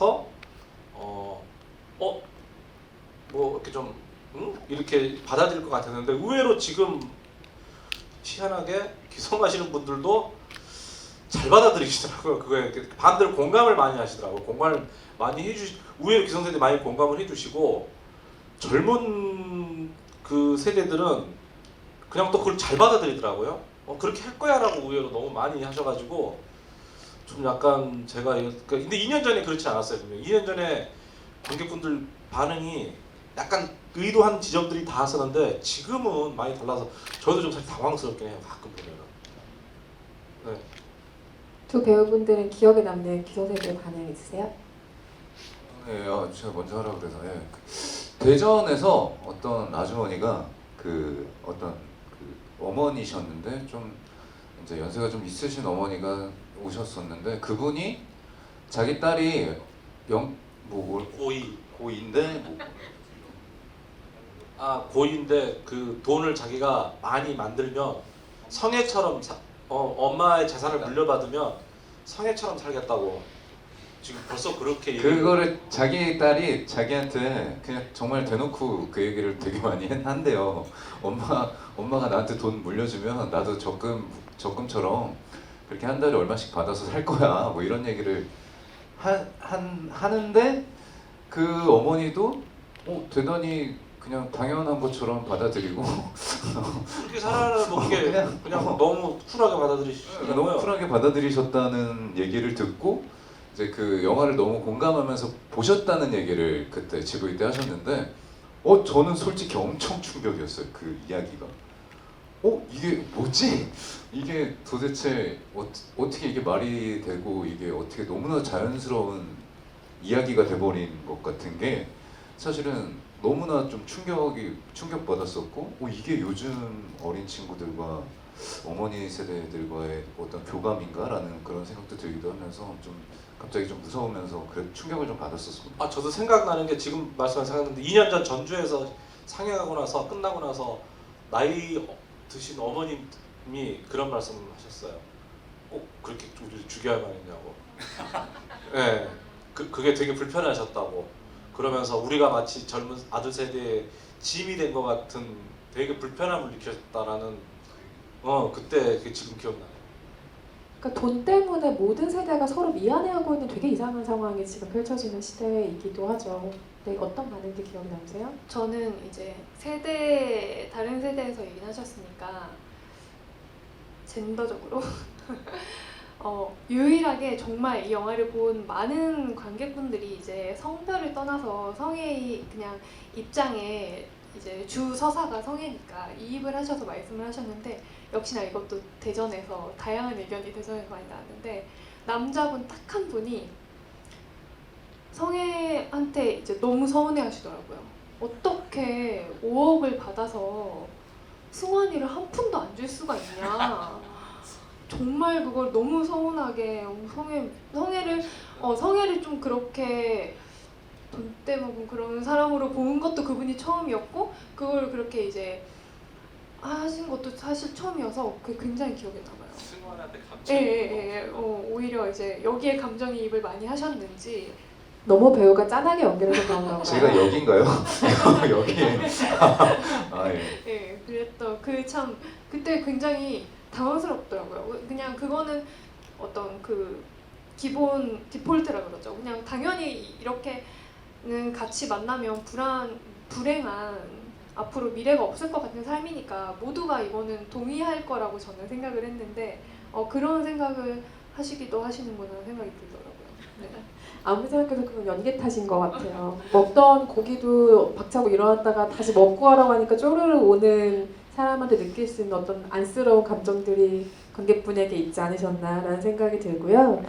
대해서 뭐 이렇게 좀 이렇게 받아들일 것 같았는데 의외로 지금 희한하게 기성하시는 분들도 잘 받아들이시더라고요. 그거에 반대로 공감을 많이 하시더라고요. 공감을 많이 의외로 기성세대 많이 공감을 해주시고 젊은 그 세대들은 그냥 또 그걸 잘 받아들이더라고요. 그렇게 할 거야라고 의외로 너무 많이 하셔가지고 좀 약간 제가 근데 2년 전에 그렇지 않았어요. 2년 전에 관객분들 반응이 약간 의도한 지점들이 다 있었는데 지금은 많이 달라서 저도 좀 사실 당황스럽긴 해요. 가끔 보면은. 네. 두 배우분들은 기억에 남는 기성세대 반응 있으세요? 네, 제가 먼저 하라고 그래서 대전에서 어떤 아주머니가 어떤 어머니셨는데 좀 이제 연세가 좀 있으신 어머니가 오셨었는데 그분이 자기 딸이 고이인데 고인데 그 돈을 자기가 많이 만들면 성애처럼 엄마의 재산을 물려받으면 성애처럼 살겠다고 지금 벌써 그렇게 그거를 자기 딸이 자기한테 그냥 정말 대놓고 그 얘기를 되게 많이 한대요. 엄마가 나한테 돈 물려주면 나도 적금처럼 그렇게 한 달에 얼마씩 받아서 살 거야. 뭐 이런 얘기를 하는데 그 어머니도 대단히 그냥 당연한 것처럼 받아들이고 그렇게 살아가는 게 그냥 너무 쿨하게 받아들이시는 너무 거예요. 쿨하게 받아들이셨다는 얘기를 듣고 이제 그 영화를 너무 공감하면서 보셨다는 얘기를 그때 GV 때 하셨는데 저는 솔직히 엄청 충격이었어요. 그 이야기가 이게 뭐지? 이게 도대체 어떻게 이게 말이 되고 이게 어떻게 너무나 자연스러운 이야기가 돼버린 것 같은 게 사실은 너무나 좀 충격받았었고 이게 요즘 어린 친구들과 어머니 세대들과의 어떤 교감인가라는 그런 생각도 들기도 하면서 좀 갑자기 좀 무서우면서 충격을 좀 받았었습니다. 저도 생각나는 게 지금 말씀한 생각났는데 2년 전 전주에서 상영하고 나서 끝나고 나서 나이 드신 어머님이 그런 말씀을 하셨어요. 꼭 그렇게 우리를 죽여야만 했냐고. 네, 그게 되게 불편하셨다고. 그러면서 우리가 마치 젊은 아들 세대의 짐이 된 것 같은 되게 불편함을 느꼈다라는 그때 그게 지금 기억나요. 그러니까 돈 때문에 모든 세대가 서로 미안해하고 있는 되게 이상한 상황이 지금 펼쳐지는 시대이기도 하죠. 네, 어떤 반응들 기억이 남으세요? 저는 이제 다른 세대에서 얘기하셨으니까 젠더적으로 유일하게 정말 이 영화를 본 많은 관객분들이 이제 성별을 떠나서 성애의 그냥 입장에 이제 주 서사가 성애니까 이입을 하셔서 말씀을 하셨는데 역시나 이것도 대전에서 다양한 의견이 대전에서 많이 나왔는데 남자분 딱 한 분이 성애한테 이제 너무 서운해 하시더라고요. 어떻게 5억을 받아서 승환이를 한 푼도 안 줄 수가 있냐. 정말 그걸 너무 서운하게 성애를 좀 그렇게 돈 때문에 그런 사람으로 보는 것도 그분이 처음이었고 그걸 그렇게 이제 하신 것도 사실 처음이어서 그게 굉장히 기억에 남아요. 승환한테 감정. 오히려 이제 여기에 감정이입을 많이 하셨는지. 너무 배우가 짠하게 연기해서 그런가 봐요. 제가 여긴가요? 여기에. 예, 그랬던 그때 굉장히 당황스럽더라고요. 그냥 그거는 어떤 그 기본 디폴트라 그러죠. 그냥 당연히 이렇게는 같이 만나면 불행한 앞으로 미래가 없을 것 같은 삶이니까 모두가 이거는 동의할 거라고 저는 생각을 했는데 그런 생각을 하시기도 하시는구나 생각이 들더라고요. 네. 아무리 생각해도 그건 연기 탓인 것 같아요. 먹던 고기도 박차고 일어났다가 다시 먹고 하라고 하니까 쪼르르 오는 사람한테 느낄 수 있는 어떤 안쓰러운 감정들이 관객분에게 있지 않으셨나라는 생각이 들고요.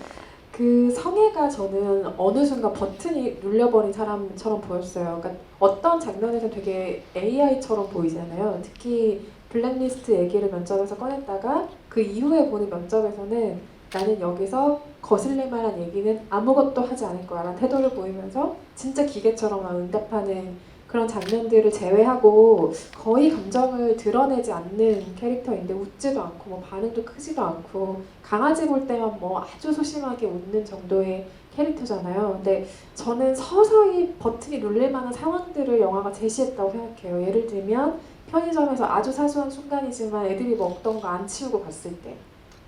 그 성애가 저는 어느 순간 버튼이 눌려버린 사람처럼 보였어요. 그러니까 어떤 장면에서는 되게 AI처럼 보이잖아요. 특히 블랙리스트 얘기를 면접에서 꺼냈다가 그 이후에 보는 면접에서는 나는 여기서 거슬릴 만한 얘기는 아무것도 하지 않을 거야 라는 태도를 보이면서 진짜 기계처럼 응답하는 그런 장면들을 제외하고 거의 감정을 드러내지 않는 캐릭터인데 웃지도 않고 뭐 반응도 크지도 않고 강아지 볼 때만 뭐 아주 소심하게 웃는 정도의 캐릭터잖아요. 근데 저는 서서히 버튼이 눌릴 만한 상황들을 영화가 제시했다고 생각해요. 예를 들면 편의점에서 아주 사소한 순간이지만 애들이 먹던 거 안 치우고 갔을 때,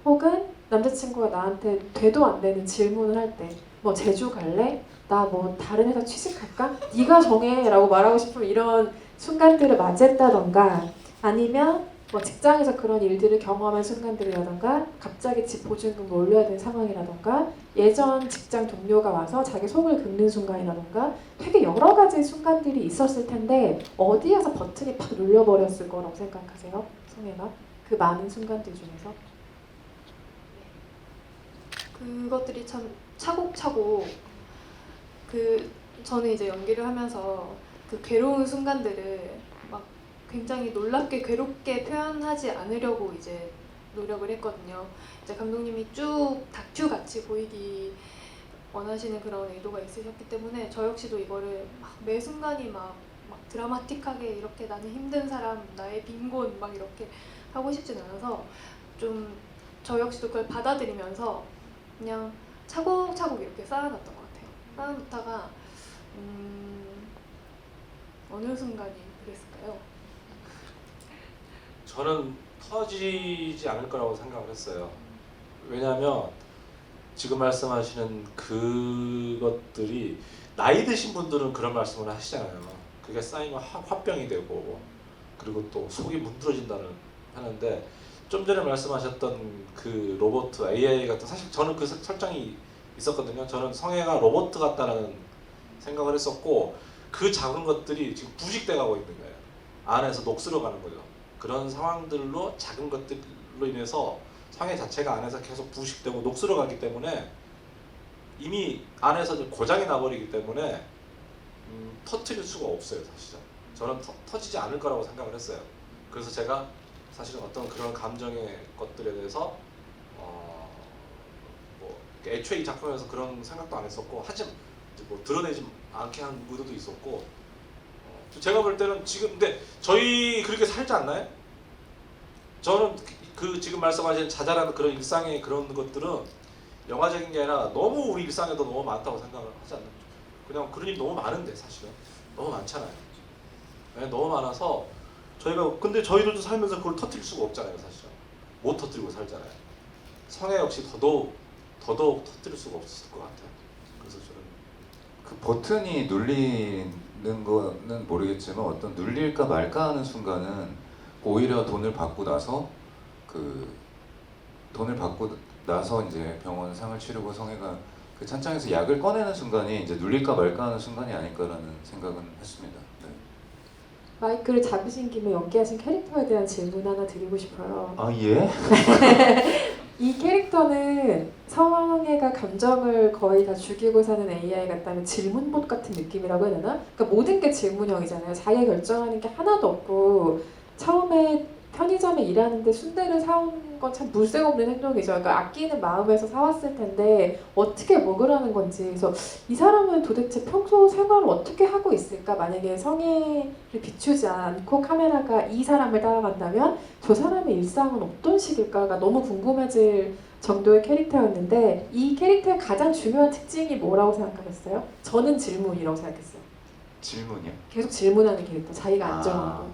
혹은 남자친구가 나한테 되도 안 되는 질문을 할 때, 뭐 제주 갈래? 나 뭐 다른 회사 취직할까? 네가 정해 라고 말하고 싶으면 이런 순간들을 맞이했다던가, 아니면 뭐 직장에서 그런 일들을 경험한 순간들이라던가, 갑자기 집 보증금 올려야 되는 상황이라던가, 예전 직장 동료가 와서 자기 속을 긁는 순간이라던가, 되게 여러 가지 순간들이 있었을 텐데 어디에서 버튼이 팍 눌려버렸을 거라고 생각하세요? 성혜가? 그 많은 순간들 중에서? 그것들이 참 차곡차곡 저는 이제 연기를 하면서 그 괴로운 순간들을 막 굉장히 놀랍게 괴롭게 표현하지 않으려고 이제 노력을 했거든요. 이제 감독님이 쭉 다큐 같이 보이기 원하시는 그런 의도가 있으셨기 때문에 저 역시도 이거를 막 매 순간이 막 드라마틱하게 이렇게 나는 힘든 사람, 나의 빈곤 막 이렇게 하고 싶진 않아서 좀 저 역시도 그걸 받아들이면서 그냥 차곡차곡 이렇게 쌓아놨던 것 같아요. 쌓아놓다가 어느 순간이 그랬을까요? 저는 터지지 않을 거라고 생각을 했어요. 왜냐하면 지금 말씀하시는 그것들이 나이 드신 분들은 그런 말씀을 하시잖아요. 그게 쌓이면 화병이 되고, 그리고 또 속이 문드러진다는 하는데, 좀 전에 말씀하셨던 그 로봇 AI 같은, 사실 저는 그 설정이 있었거든요. 저는 성애가 로봇 같다는 생각을 했었고, 그 작은 것들이 지금 부식돼 가고 있는 거예요. 안에서 녹슬어 가는 거죠. 그런 상황들로, 작은 것들로 인해서 성애 자체가 안에서 계속 부식되고 녹슬어 가기 때문에 이미 안에서 좀 고장이 나버리기 때문에 터트릴 수가 없어요. 사실은 저는 터지지 않을 거라고 생각을 했어요. 그래서 제가 사실은 어떤 그런 감정의 것들에 대해서 뭐 애초에 이 작품에서 그런 생각도 안 했었고, 하지 뭐 드러내지 않게 한 의도도 있었고, 제가 볼 때는 지금 근데 저희 그렇게 살지 않나요? 저는 그 지금 말씀하신 자잘한 그런 일상의 그런 것들은 영화적인 게 아니라 너무 우리 일상에도 너무 많다고 생각을 하지 않나요? 그냥 그런 일이 너무 많은데, 사실은 너무 많잖아요. 네, 너무 많아서 저희가, 근데 저희들도 살면서 그걸 터뜨릴 수가 없잖아요. 사실은 못 터뜨리고 살잖아요. 성애 역시 더더욱 터뜨릴 수가 없었을 것 같아요. 그래서 저는 그 버튼이 눌리는 거는 모르겠지만 어떤 눌릴까 말까 하는 순간은 오히려 돈을 받고 나서 이제 병원 상을 치르고 성애가 그 찬장에서 약을 꺼내는 순간이 이제 눌릴까 말까 하는 순간이 아닐까라는 생각은 했습니다. 네. 마이크를 잡으신 김에 연기하신 캐릭터에 대한 질문 하나 드리고 싶어요. 아 예? 이 캐릭터는 성애가 감정을 거의 다 죽이고 사는 AI 같다면 질문봇 같은 느낌이라고 해야 되나? 그러니까 모든 게 질문형이잖아요. 자기가 결정하는 게 하나도 없고, 처음에 편의점에 일하는데 순대를 사온 건 참 물색 없는 행동이죠. 그러니까 아끼는 마음에서 사왔을 텐데 어떻게 먹으라는 건지. 그래서 이 사람은 도대체 평소 생활을 어떻게 하고 있을까? 만약에 성애를 비추지 않고 카메라가 이 사람을 따라간다면 저 사람의 일상은 어떤 식일까가 너무 궁금해질 정도의 캐릭터였는데, 이 캐릭터의 가장 중요한 특징이 뭐라고 생각하셨어요? 저는 질문이라고 생각했어요. 질문이요? 계속 질문하는 캐릭터, 자기가 안 정하고.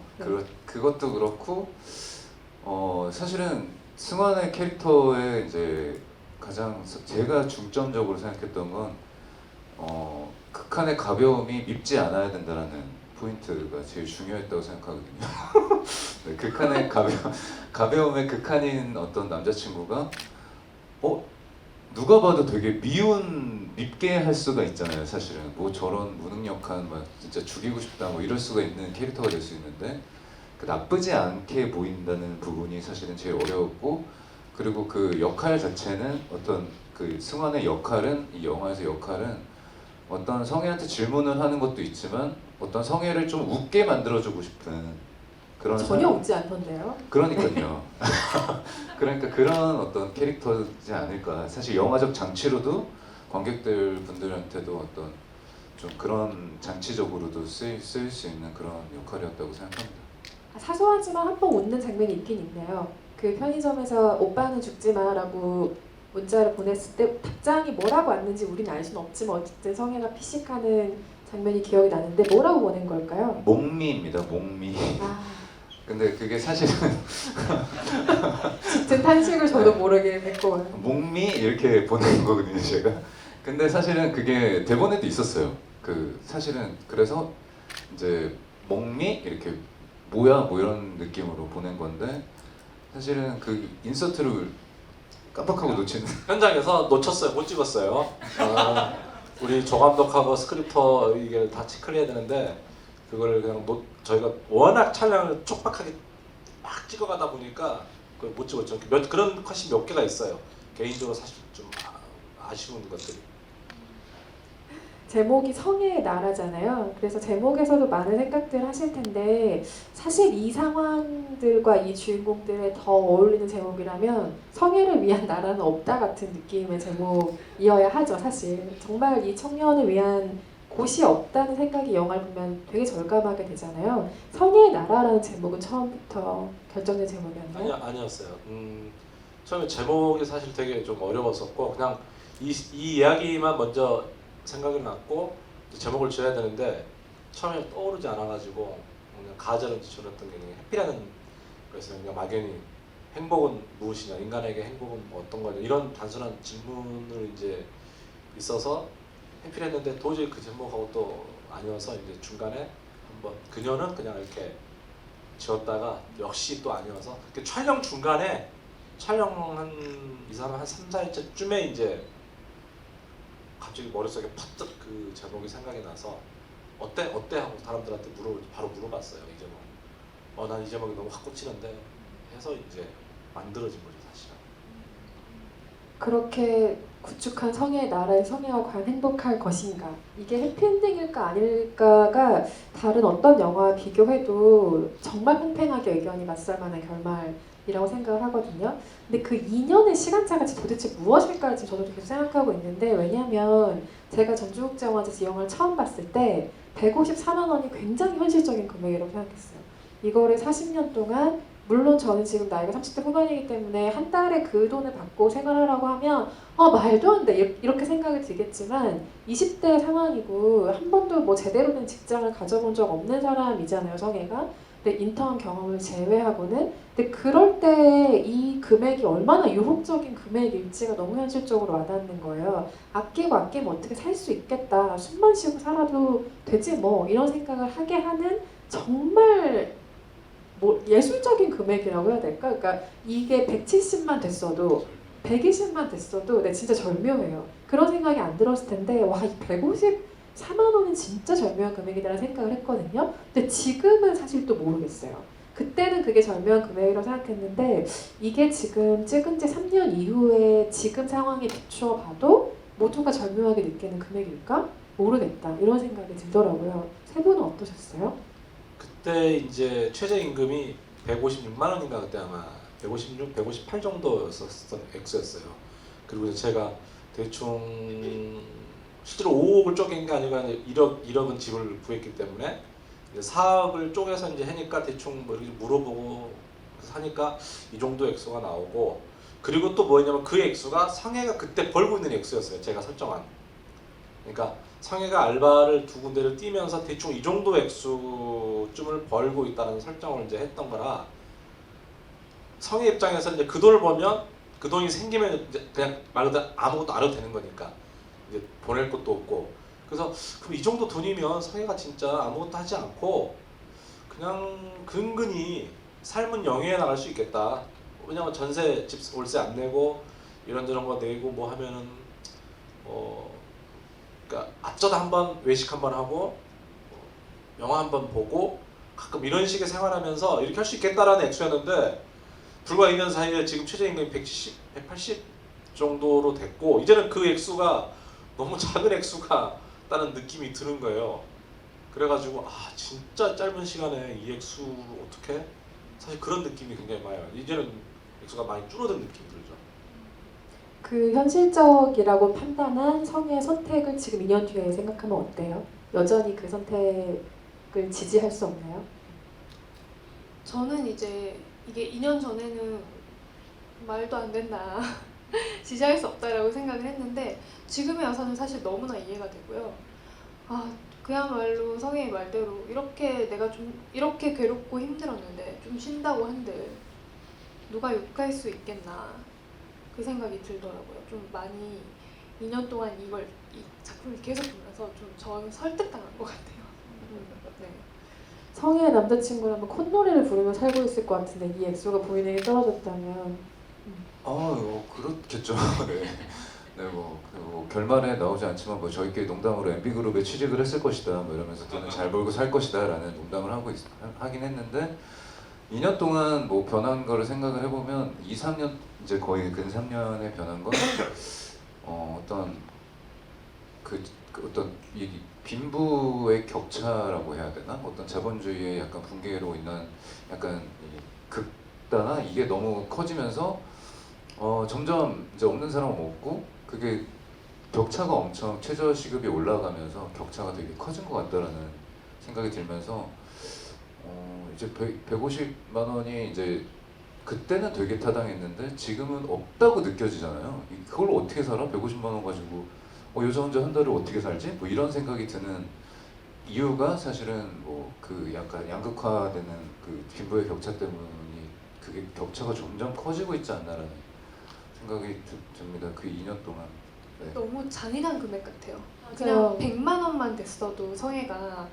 그것도 그렇고 사실은 승환의 캐릭터에 이제 가장 제가 중점적으로 생각했던 건 극한의 가벼움이 밉지 않아야 된다라는 포인트가 제일 중요했다고 생각하거든요. 네, 극한의 가벼움의 극한인 어떤 남자친구가 누가 봐도 되게 밉게 할 수가 있잖아요. 사실은 뭐 저런 무능력한 막 진짜 죽이고 싶다 뭐 이럴 수가 있는 캐릭터가 될 수 있는데, 그 나쁘지 않게 보인다는 부분이 사실은 제일 어려웠고, 그리고 그 역할 자체는 어떤 그 승환의 역할은, 이 영화에서 역할은 어떤 성애한테 질문을 하는 것도 있지만 어떤 성애를 좀 웃게 만들어주고 싶은 그런 전혀 웃지 않던데요. 그러니까요. 그러니까 그런 어떤 캐릭터지 않을까. 사실 영화적 장치로도 관객들 분들한테도 어떤 좀 그런 장치적으로도 쓰일 수 있는 그런 역할이었다고 생각합니다. 사소하지만 한 번 웃는 장면이 있긴 있네요. 그 편의점에서 오빠는 죽지 마라고 문자를 보냈을 때 답장이 뭐라고 왔는지 우리는 알 수는 없지만 어쨌든 성애가 피식하는 장면이 기억이 나는데 뭐라고 보낸 걸까요? 목미입니다. 목미. 아, 근데 그게 사실은 짙은 탄식을 저도 모르게 뱉고 와요. 목미 이렇게 보낸 거거든요, 제가. 근데 사실은 그게 대본에도 있었어요. 그 사실은 그래서 이제 목미 이렇게 뭐야 뭐 이런 느낌으로 보낸 건데 사실은 그 인서트를 깜빡하고 놓친. 현장에서 놓쳤어요. 못 찍었어요. 우리 조 감독하고 스크립터 이게 다 체크를 해야 되는데 그걸 그냥 저희가 워낙 촬영을 촉박하게 막 찍어가다 보니까 그걸 못 찍었죠. 그런 컷이 몇 개가 있어요. 개인적으로 사실 좀 아쉬운 것들이. 제목이 성애의 나라잖아요. 그래서 제목에서도 많은 생각들 하실 텐데 사실 이 상황들과 이 주인공들에 더 어울리는 제목이라면 성애를 위한 나라는 없다 같은 느낌의 제목이어야 하죠. 사실 정말 이 청년을 위한 곳이 없다는 생각이 영화를 보면 되게 절감하게 되잖아요. 성애의 나라라는 제목은 처음부터 결정된 제목이었나요? 아니었어요. 처음에 제목이 사실 되게 좀 어려웠었고 그냥 이 이야기만 먼저 생각이 났고 제목을 지어야 되는데 처음에 떠오르지 않아가지고 그냥 가설을 지어놨던 게 해피라는 거에서 그냥 막연히 행복은 무엇이냐, 인간에게 행복은 어떤 거냐 이런 단순한 질문을 이제 있어서 해피를 했는데 도저히 그 제목하고 또 아니어서 이제 중간에 한번 그녀는 그냥 이렇게 지었다가 역시 또 아니어서 그 촬영 중간에 촬영 한 3, 4일째쯤에 이제 갑자기 머릿속에 퍼뜩 그 제목이 생각이 나서 어때 하고 사람들한테 바로 물어봤어요. 이 제목. 난 이 제목이 너무 확 꽂히는데 해서 이제 만들어진 거죠 사실은. 그렇게 구축한 성애의 나라의 성애가 과연 행복할 것인가? 이게 해피엔딩일까 아닐까가 다른 어떤 영화와 비교해도 정말 팽팽하게 의견이 맞설만한 결말이라고 생각을 하거든요. 근데 그 2년의 시간차가 도대체 무엇일까 지금 저도 계속 생각하고 있는데 왜냐하면 제가 전주국제영화제에서 이 영화를 처음 봤을 때 154만 원이 굉장히 현실적인 금액이라고 생각했어요. 이거를 40년 동안 물론 저는 지금 나이가 30대 후반이기 때문에 한 달에 그 돈을 받고 생활하라고 하면 말도 안 돼 이렇게 생각이 들겠지만 20대 상황이고 한 번도 뭐 제대로 된 직장을 가져본 적 없는 사람이잖아요 성애가. 근데 인턴 경험을 제외하고는 근데 그럴 때 이 금액이 얼마나 유혹적인 금액일지가 너무 현실적으로 와닿는 거예요. 아끼면 어떻게 살 수 있겠다 숨만 쉬고 살아도 되지 뭐 이런 생각을 하게 하는 정말 뭐 예술적인 금액이라고 해야 될까? 그러니까 이게 170만 됐어도 120만 됐어도 네, 진짜 절묘해요. 그런 생각이 안 들었을 텐데 와, 이 154만 원은 진짜 절묘한 금액이라는 생각을 했거든요. 근데 지금은 사실 또 모르겠어요. 그때는 그게 절묘한 금액이라고 생각했는데 이게 지금 찍은 지 3년 이후에 지금 상황에 비추어 봐도 모두가 절묘하게 느끼는 금액일까? 모르겠다. 이런 생각이 들더라고요. 세 분은 어떠셨어요? 그때 이제 최저임금이 156만 원인가 그때 아마 156, 158 정도였었던 액수였어요. 그리고 이제 제가 대충 실제로 5억을 쪼갠 게 아니고 1억은 집을 구했기 때문에 이제 4억을 쪼개서 이제 하니까 대충 뭐 이렇게 물어보고 하니까 이 정도 액수가 나오고 그리고 또 뭐냐면 그 액수가 성애가 그때 벌고 있는 액수였어요. 제가 설정한. 그러니까 성애가 알바를 2군데를 뛰면서 대충 이 정도 액수쯤을 벌고 있다는 설정을 이제 했던 거라 성애 입장에서 이제 그 돈을 벌면 그 돈이 생기면 이제 그냥 말 그대로 아무것도 안 해도 되는 거니까 이제 보낼 것도 없고 그래서 그럼 이 정도 돈이면 성애가 진짜 아무것도 하지 않고 그냥 근근히 삶은 영위해 나갈 수 있겠다. 왜냐면 전세 집 월세 안 내고 이런저런 거 내고 뭐 하면은 그러니까 앞서다 한번 외식 한번 하고 영화 한번 보고 가끔 이런 식의 생활하면서 이렇게 할 수 있겠다라는 액수였는데 불과 2년 사이에 지금 최저임금이 170, 180 정도로 됐고 이제는 그 액수가 너무 작은 액수가라는 느낌이 드는 거예요. 그래가지고 진짜 짧은 시간에 이 액수 어떻게? 사실 그런 느낌이 굉장히 많이 와요. 이제는 액수가 많이 줄어든 느낌이 들죠. 그 현실적이라고 판단한 성의 선택을 지금 2년 뒤에 생각하면 어때요? 여전히 그 선택을 지지할 수 없나요? 저는 이제 이게 2년 전에는 말도 안 된다 지지할 수 없다라고 생각을 했는데 지금에 와서는 사실 너무나 이해가 되고요. 아 그야말로 성혜의 말대로 이렇게 내가 좀 이렇게 괴롭고 힘들었는데 좀 쉰다고 한들 누가 욕할 수 있겠나 그 생각이 들더라고요. 좀 많이 2년 동안 이 작품을 계속 보면서 좀 저는 설득당한 것 같아요. 네. 성혜의 남자친구라면 콧노래를 부르며 살고 있을 것 같은데 이 엑소가 보이는 떨어졌다면 그렇겠죠. 네. 네, 뭐 결말에 나오지 않지만 뭐 저희끼리 농담으로 MB 그룹에 취직을 했을 것이다. 뭐 이러면서 돈을 잘 벌고 살 것이다라는 농담을 하긴 했는데 2년 동안 뭐 변한 거를 생각을 해보면 2, 3년 이제 거의 근 3년의 변한 건 어떤 어떤 이 빈부의 격차라고 해야 되나? 어떤 자본주의의 약간 붕괴로 인한 약간 이 극단화 이게 너무 커지면서 점점 이제 없는 사람은 없고 그게 격차가 엄청 최저 시급이 올라가면서 격차가 되게 커진 것 같다라는 생각이 들면서 이제 150만 원이 이제 그때는 되게 타당했는데 지금은 없다고 느껴지잖아요. 그걸 어떻게 살아? 150만 원 가지고 여자 혼자 한 달을 어떻게 살지? 뭐 이런 생각이 드는 이유가 사실은 뭐 그 약간 양극화되는 그 빈부의 격차 때문이 그게 격차가 점점 커지고 있지 않나라는 생각이 듭니다. 그 2년 동안. 네. 너무 잔인한 금액 같아요. 맞아요. 그냥 100만 원만 됐어도 성혜가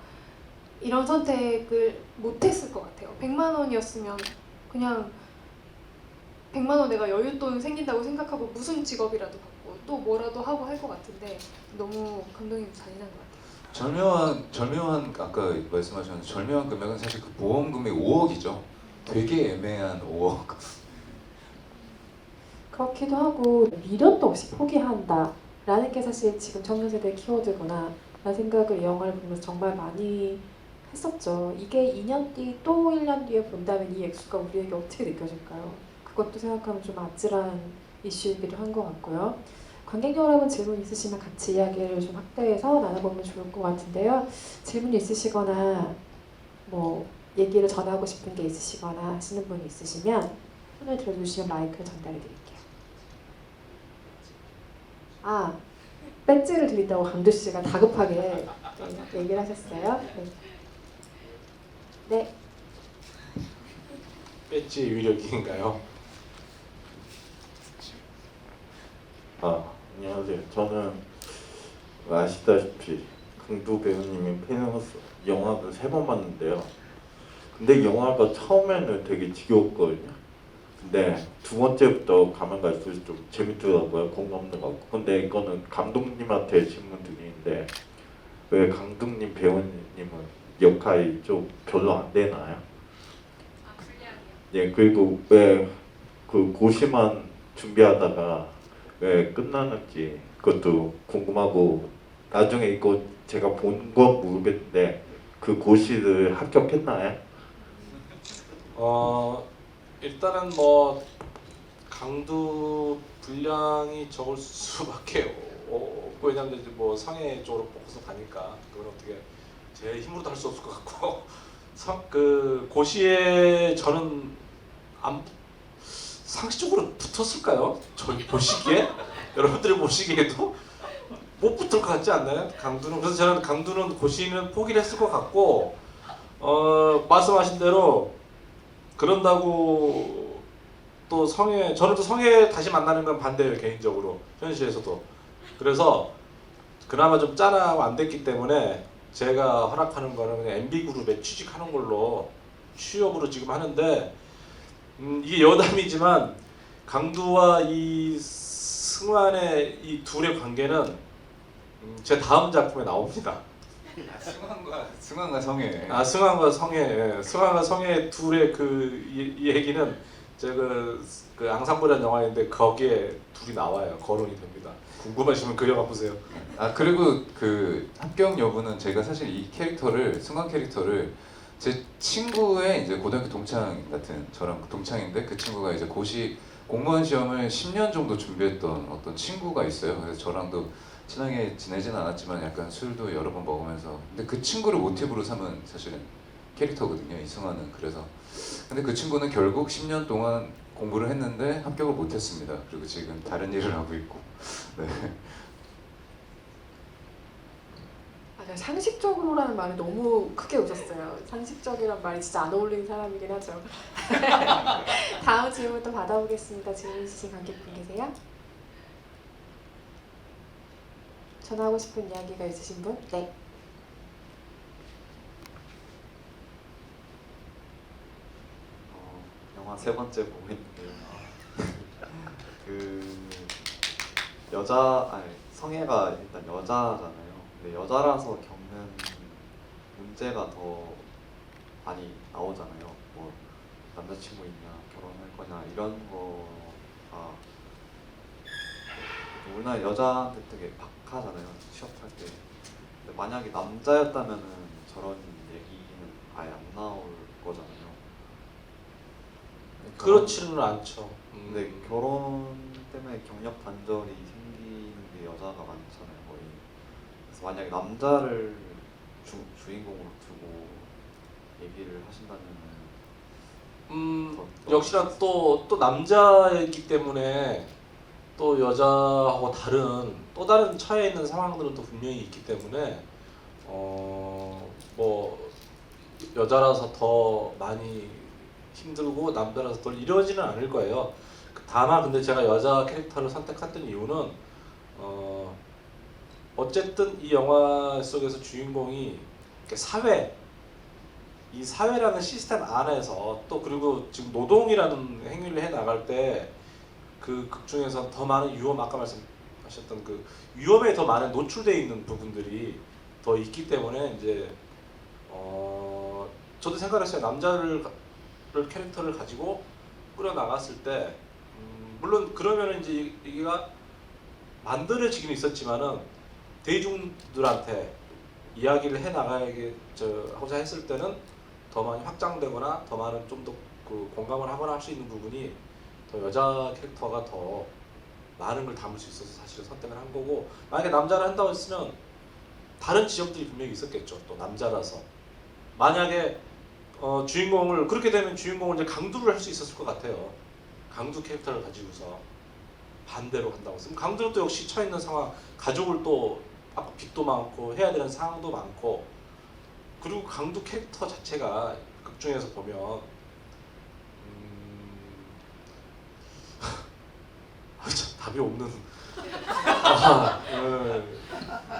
이런 선택을 못했을 것 같아요. 100만 원이었으면 그냥 100만 원 내가 여윳돈 생긴다고 생각하고 무슨 직업이라도 갖고 또 뭐라도 하고 할 것 같은데 너무 감독님 잔인한 것 같아요. 절묘한 아까 말씀하셨는데 절묘한 금액은 사실 그 보험금이 5억이죠. 되게 애매한 5억. 그렇기도 하고 미련도 없이 포기한다 라는 게 사실 지금 청년 세대의 키워드구나 라는 생각을 이 영화를 보면서 정말 많이 했었죠. 이게 2년 뒤 또 1년 뒤에 본다면 이 액수가 우리에게 어떻게 느껴질까요? 그것도 생각하면 좀 아찔한 이슈이기도 한 것 같고요. 관객 여러분 질문 있으시면 같이 이야기를 좀 확대해서 나눠보면 좋을 것 같은데요. 질문 있으시거나 뭐 얘기를 전하고 싶은 게 있으시거나 하시는 분이 있으시면 손을 들어주시면 마이크를 전달해 드릴게요. 배지를 드린다고 강두 씨가 다급하게 얘기를 하셨어요. 네. 배지의 위력인가요? 안녕하세요. 저는 아시다시피 강두 배우님의 팬으로서 영화를 3번 봤는데요. 근데 영화가 처음에는 되게 지겨웠거든요. 근데 두 번째부터 가면 갈수록 좀 재밌더라고요. 공감도 가고. 근데 이거는 감독님한테 질문 드리는데 왜 감독님 배우님은 역할이 좀 별로 안 되나요? 예, 그리고 왜 그 고시만 준비하다가 왜 끝나는지 그것도 궁금하고 나중에 이거 제가 본 건 모르겠는데 그 고시를 합격했나요? 일단은 뭐 강두 분량이 적을 수밖에 없고 왜냐면 이제 뭐 상해 쪽으로 포커스 가니까 그건 어떻게 제 힘으로도 할 수 없을 것 같고 그 고시에 저는 상식적으로 붙었을까요? 저희 보시기에 여러분들이 보시기에도 못 붙을 것 같지 않나요? 강두는 그래서 저는 강두는 고시는 포기를 했을 것 같고 말씀하신 대로 그런다고 또 저는 또 성에 다시 만나는 건 반대예요 개인적으로 현실에서도. 그래서 그나마 좀 짠하고 안 됐기 때문에 제가 허락하는 거는 그냥 MB그룹에 취직하는 걸로 취업으로 지금 하는데 이게 여담이지만 강두와 이 승환의 이 둘의 관계는 제 다음 작품에 나옵니다. 승환과 성혜. 승환과 성혜, 승환과 성혜 둘의 그 이 얘기는 제가 그 앙상블이라는 영화인데 거기에 둘이 나와요. 거론이 됩니다. 궁금하시면 그려가 보세요. 그리고 그 합격 여부는 제가 사실 이 캐릭터를 승환 캐릭터를 제 친구의 이제 고등학교 동창 같은 저랑 동창인데 그 친구가 이제 고시 공무원 시험을 10년 정도 준비했던 어떤 친구가 있어요. 그래서 저랑도 친하게 지내지는 않았지만 약간 술도 여러 번 먹으면서 근데 그 친구를 모티브로 삼은 사실은 캐릭터거든요. 이승환은. 그래서 근데 그 친구는 결국 10년 동안 공부를 했는데 합격을 못했습니다. 그리고 지금 다른 일을 하고 있고. 네. 아, 상식적으로라는 말이 너무 크게 웃었어요. 상식적이란 말이 진짜 안 어울리는 사람이긴 하죠. 다음 질문 또 받아보겠습니다. 질문 있으신 관객분 계세요? 전하고 싶은 이야기가 있으신 분? 네. 영화 세 번째 보고 있는데요. 그 성애가 일단 여자잖아요. 근데 여자라서 겪는 문제가 더 많이 나오잖아요. 뭐 남자친구 있냐, 결혼할 거냐 이런 거가 우리나라 여자한테 되게 박하잖아요. 취업할 때. 근데 만약에 남자였다면은 저런 얘기는 아예 안 나올 거잖아요. 그렇지는 않죠. 근데 결혼 때문에 경력 단절이 생기는 게 여자가 많잖아요, 거의. 그래서 만약에 남자를 주인공으로 두고 얘기를 하신다면은 역시나 또 남자이기 때문에 또 여자하고 또 다른 처해 있는 상황들은 또 분명히 있기 때문에 뭐 여자라서 더 많이 힘들고 남자라서 더 이러지는 않을 거예요. 다만 근데 제가 여자 캐릭터를 선택했던 이유는 어쨌든 이 영화 속에서 주인공이 이 사회라는 시스템 안에서 또 그리고 지금 노동이라는 행위를 해 나갈 때 그 극 중에서 더 많은 위험, 아까 말씀하셨던 그 위험에 더 많은 노출되어 있는 부분들이 더 있기 때문에 이제 저도 생각했어요. 남자를 캐릭터를 가지고 꾸려 나갔을 때 물론 그러면은 이제 이게가 만들어지긴 있었지만은 대중들한테 이야기를 해 하고자 했을 때는 더 많이 확장되거나 더 많은 좀 더 그 공감을 하거나 할 수 있는 부분이 더 여자 캐릭터가 더 많은 걸 담을 수 있어서 사실은 선택을 한 거고, 만약에 남자를 한다고 했으면 다른 지점들이 분명히 있었겠죠. 또 남자라서 만약에 주인공을 그렇게 되면 주인공을 이제 강두를 할 수 있었을 것 같아요. 강두 캐릭터를 가지고서 반대로 한다고 했으면 강두는 또 역시 처해 있는 상황, 가족을 또 빚도 많고 해야 되는 상황도 많고, 그리고 강두 캐릭터 자체가 극 중에서 보면 참 답이 없는.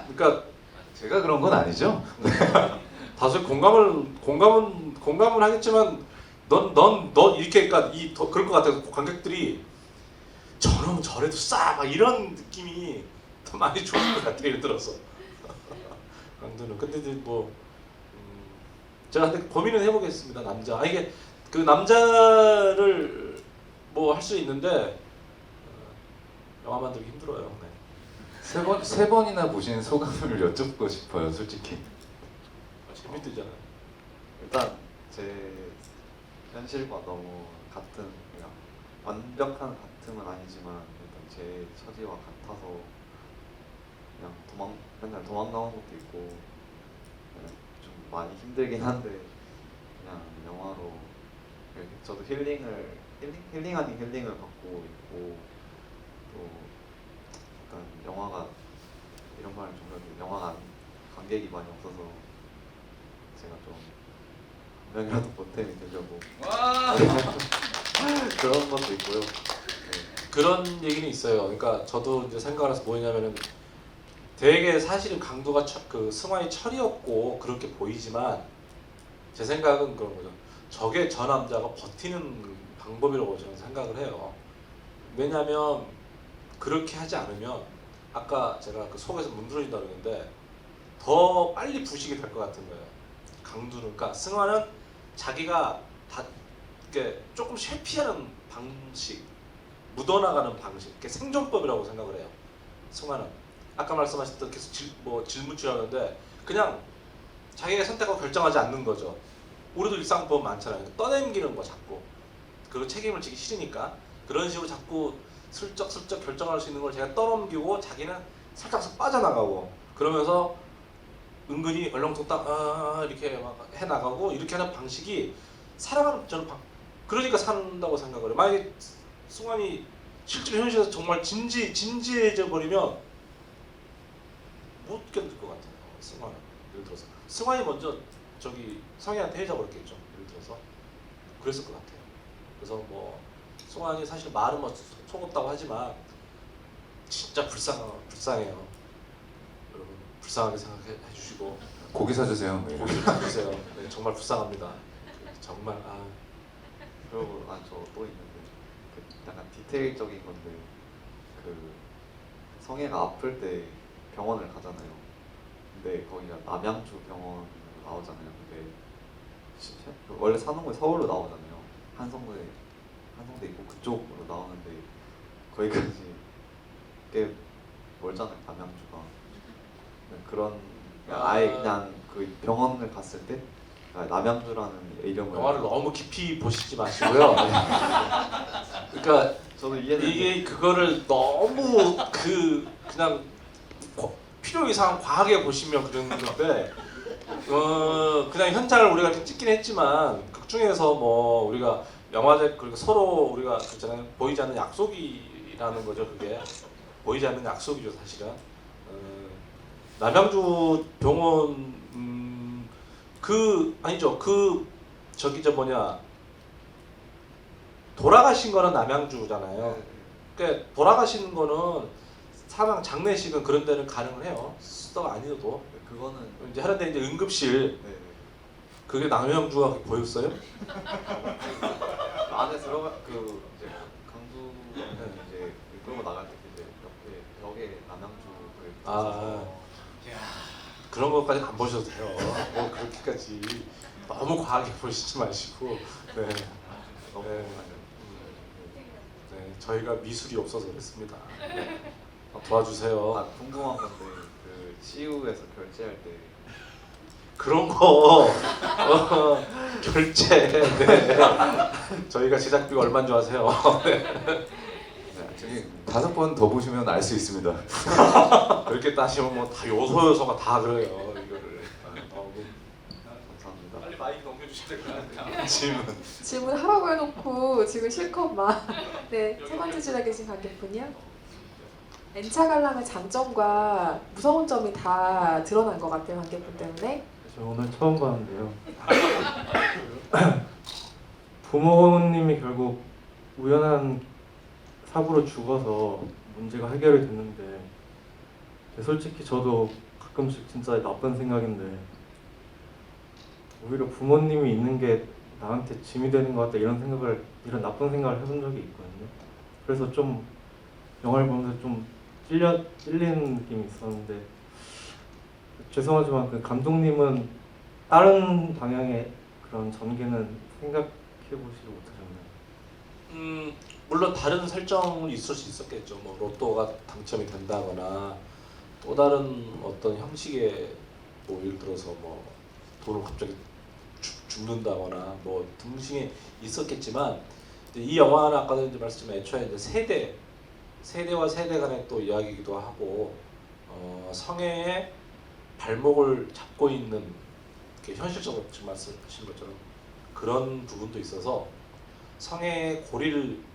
그러니까 제가 그런 건 아니죠. 다소 공감은 하겠지만 넌 이렇게, 그러니까 그럴 것 같아서 관객들이 저놈은 저래도 막 이런 느낌이 더 많이 좋을 것 같아요. 예를 들어서 강두는. 근데 이제 뭐 제가 근데 고민을 해보겠습니다. 이게 그 남자를 뭐 할 수 있는데 영화 만들기 힘들어요. 네. 세 번이나 보신 소감을 여쭙고 싶어요, 솔직히. 재밌잖아요. 일단 제 현실과 너무 같은, 그냥 완벽한 같음은 아니지만 일단 제 처지와 같아서 그냥 맨날 도망가는 것도 있고 좀 많이 힘들긴 한데 그냥 영화로 이렇게 저도 힐링 아닌 힐링을 받고 있고, 또 약간 영화가 이런 말을 좀 그래도 영화가 관객이 많이 없어서 제가 좀 한 명이라도 보탬이 되려고 그런 것도 있고요. 네. 그런 얘기는 있어요. 그러니까 저도 이제 생각을 해서 뭐냐면은 되게 사실은 강도가 그 승환이 철이었고 그렇게 보이지만 제 생각은 그런 거죠. 저게 저 남자가 버티는 방법이라고 저는 생각을 해요. 왜냐하면 그렇게 하지 않으면 아까 제가 그 속에서 문드러진다 그랬는데 더 빨리 부식이 될 것 같은 거예요. 강두는. 그러니까 승환은 자기가 이렇게 조금씩 회피하는 방식, 묻어나가는 방식, 그게 생존법이라고 생각을 해요. 승환은 아까 말씀하셨던 계속 질문치라는데 그냥 자기가 선택하고 결정하지 않는 거죠. 우리도 일상 보면 많잖아요. 떠넘기는 거 자꾸. 그리고 책임을 지기 싫으니까 그런 식으로 자꾸 슬쩍 결정할 수 있는 걸 제가 떠넘기고 자기는 살짝 빠져나가고 그러면서 은근히 얼렁뚱땅 이렇게 막 해나가고 이렇게 하는 방식이 살아가는, 저는 그러니까 산다고 생각을 해. 만약에 승환이 실제로 현실에서 정말 진지해져 버리면 못 견딜 것 같아요. 승환은 예를 들어서 승환이 먼저 저기 성희한테 헤어져 버렸겠죠. 예를 들어서 그랬을 것 같아요. 그래서 뭐 승환이 사실 말은 뭐 속없다고 하지만 진짜 불쌍해요. 여러분 불쌍하게 생각해 주시고 고기 사주세요. 네. 고기를 주세요. 네, 정말 불쌍합니다. 정말 그리고 저 또 있는데 그 약간 디테일적인 건데 그 성애가 아플 때 병원을 가잖아요. 근데 거기가 남양주 병원으로 나오잖아요. 근데 원래 사는 곳이 서울로 나오잖아요. 한성대 있고 그쪽으로 나오는데 거기까지 꽤 멀잖아요. 남양주가. 그런 아예 그냥 그 병원을 갔을 때 남양주라는 이름을 영화를 너무 깊이 보시지 마시고요. 그러니까 저도 이해는 이게 그거를 너무 그냥 필요 이상 과하게 보시면 그런 건데 그냥 현장을 우리가 이렇게 찍긴 했지만 극 중에서 뭐 우리가 영화제 그리고 서로 우리가 그잖아요 보이지 않는 약속이라는 거죠. 그게 보이지 않는 약속이죠 사실은. 남양주 병원 아니죠 저기 돌아가신 거는 남양주잖아요. 그러니까 돌아가시는 거는 사망 장례식은 그런 데는 가능을 해요. 수도가 아니어도 그거는 이제 하는데 이제 응급실 네. 그게 남양주가 보였어요? 안에 들어가 그 이제 강주 이제 끌고 나갈 때 이제 옆에 벽에 남양주를 아. 그런 것까지 안 보셔도 돼요. 뭐 그렇게까지 너무 과하게 보시지 마시고 네. 너무 네. 네, 저희가 미술이 없어서 그랬습니다. 네. 도와주세요. 궁금한 건데 그 CU에서 결제할 때 그런 거 결제. 네. 저희가 제작비가 얼마인 줄 아세요? 네. 저기 5번 더 보시면 알 수 있습니다. 그렇게 따시면 뭐 다 요소가 다 그래요. 이거를 너무 감사합니다. 빨리 마이크 넘겨주셔야 될 것 같아요. 질문하라고 해놓고 지금 실컷 막. 네, 세 번째 줄에 계신 관객분이요. N차 관람의 장점과 무서운 점이 다 드러난 것 같아요. 관객분 때문에. 저 오늘 처음 봤는데요. 부모님이 결국 우연한 사고로 죽어서 문제가 해결이 됐는데 솔직히 저도 가끔씩 진짜 나쁜 생각인데 오히려 부모님이 있는 게 나한테 짐이 되는 것 같다 이런 나쁜 생각을 해본 적이 있거든요. 그래서 좀 영화를 보면서 좀 찔리는 느낌이 있었는데 죄송하지만 그 감독님은 다른 방향의 그런 전개는 생각해 보시지 못하셨나요? 물론 다른 설정은 있을 수 있었겠죠. 뭐 로또가 당첨이 된다거나 또 다른 어떤 형식의 뭐 예를 들어서 뭐 돈을 갑자기 죽는다거나 뭐 등등이 있었겠지만 이제 이 영화는 아까도 이제 말씀드린 애초에 이제 세대와 세대 간의 또 이야기이기도 하고 성애의 발목을 잡고 있는 현실적으로 지금 말씀하신 것처럼 그런 부분도 있어서 성애의 고리를